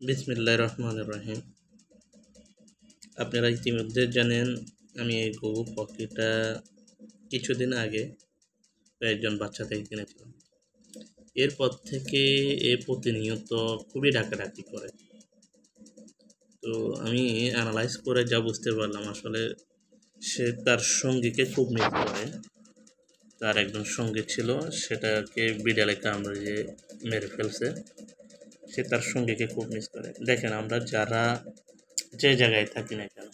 বিসমিল্লাহির রহমানির রহিম। আপনারা ইতিমধ্যে জানেন আমি এই ঘুঘু পাখিটা কিছুদিন আগে একজন বাচ্চা থেকে কিনেছিলাম। এরপর থেকে এ প্রতিনিয়ত খুবই ডাকাডাকি করে। তো আমি অ্যানালাইজ করে যা বুঝতে পারলাম, আসলে সে তার সঙ্গীকে খুব মিস করে। তার একজন সঙ্গী ছিল, সেটাকে বিড়ালে কামড়িয়ে মেরে ফেলছে। সে তার সঙ্গীকে খুব মিস করে। দেখেন, আমরা যারা যে জায়গায় থাকি না কেন,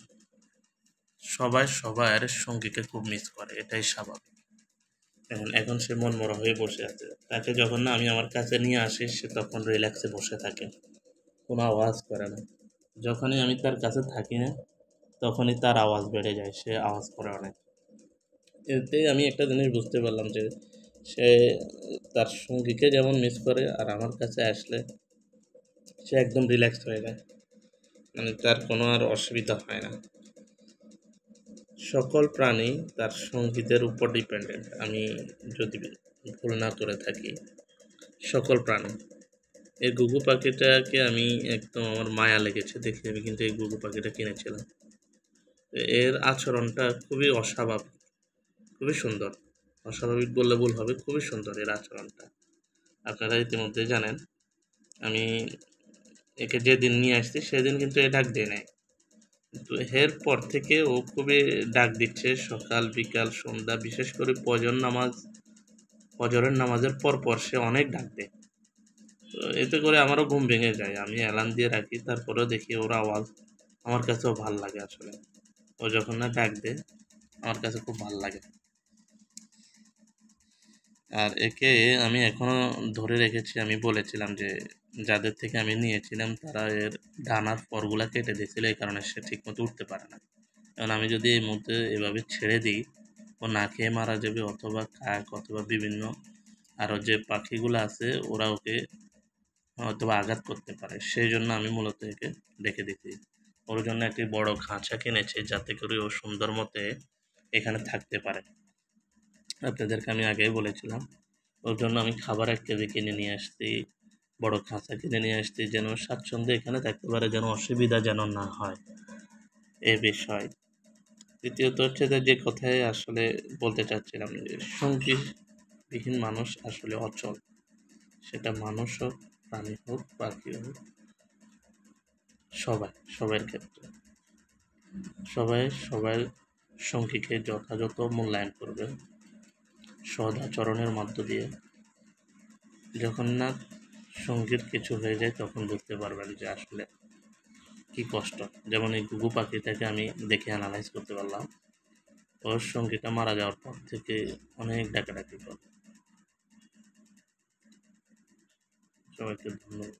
সবাই সবার সঙ্গীকে খুব মিস করে, এটাই স্বাভাবিক। এখন সে মনমরা হয়ে বসে আছে। তাকে যখন না আমি আমার কাছে নিয়ে আসি, সে তখন রিল্যাক্সে বসে থাকে, কোনো আওয়াজ করে না। যখনই আমি তার কাছে থাকি না, তখনই তার আওয়াজ বেড়ে যায়, সে আওয়াজ করে অনেক। এতে আমি একটা জিনিস বুঝতে পারলাম যে সে তার সঙ্গীকে যেমন মিস করে, আর আমার কাছে আসলে সে একদম রিল্যাক্স হয়ে যায়, মানে তার কোনো আর অসুবিধা হয় না। সকল প্রাণী তার সঙ্গীদের উপর ডিপেন্ডেন্ট, আমি যদি ভুল না করে থাকি। সকল প্রাণী, এই ঘুঘু পাখিটাকে আমি একদম আমার মায়া লেগেছে দেখে আমি কিন্তু এই ঘুঘু পাখিটা কিনেছিলাম। এর আচরণটা খুবই অস্বাভাবিক, খুবই সুন্দর। অস্বাভাবিক বললে ভুল হবে, খুবই সুন্দর এর আচরণটা। আপনারা ইতিমধ্যে জানেন আমি একে যেদিন নিয়ে আসছি সেদিন কিন্তু এ ডাক দেয় নাই। তো এর পর থেকে ও খুবই ডাক দিচ্ছে, সকাল বিকাল সন্ধ্যা, বিশেষ করে ফজরের নামাজের পর সে অনেক ডাক দেয়। তো এতে করে আমারও ঘুম ভেঙে যায়, আমি অ্যালার্ম দিয়ে রাখি, তারপরেও দেখি ওর আওয়াজ আমার কাছেও ভাল লাগে। আসলে ও যখন না ডাক দেয়, আমার কাছে খুব ভাল লাগে। আর একে আমি এখনো ধরে রেখেছি। আমি বলেছিলাম যে যাদের থেকে আমি নিয়েছিলাম তারা এর ডানার পরগুলা কেটে দিয়েছিল, এই কারণে সে ঠিকমতো উঠতে পারে না। কারণ আমি যদি এই মুহূর্তে এভাবে ছেড়ে দিই, ও না খেয়ে মারা যাবে, অথবা কাক অথবা বিভিন্ন আরও যে পাখিগুলো আছে ওরা ওকে হয়তোবা আঘাত করতে পারে। সেই জন্য আমি মূলত একে রেখে দিচ্ছি। ওর জন্য একটি বড় খাঁচা কিনেছি, যাতে করে ও সুন্দর মতে এখানে থাকতে পারে। আপনাদেরকে আমি আগেই বলেছিলাম, ওর জন্য আমি খাবার 1 কেজি কিনে নিয়ে আসছি, বড় খাঁচা কিনে নিয়ে আসছি, যেন স্বাচ্ছন্দ্যে এখানে থাকতে পারে, যেন অসুবিধা যেন না হয়, এ বিষয়। দ্বিতীয়ত হচ্ছে যে কথায় আসলে বলতে চাচ্ছিলাম যে সঙ্গীবিহীন মানুষ আসলে অচল। সেটা মানুষ হোক, প্রাণী হোক, পাখি হোক, সবার ক্ষেত্রে সবাই সবার সঙ্গীকে যথাযথ মূল্যায়ন করবে সৎ আচরণের মধ্য দিয়ে। যখন না সঙ্গীর কিছু হয়ে যায়, তখন বুঝতে পারবেন যে আসলে কি কষ্ট। যেমন এই ঘুঘু পাখিটাকে আমি দেখে অ্যানালাইজ করতে পারলাম, ওর সঙ্গীটা মারা যাওয়ার পর থেকে অনেক ডাকাডাকি করে। সবাইকে ধন্যবাদ।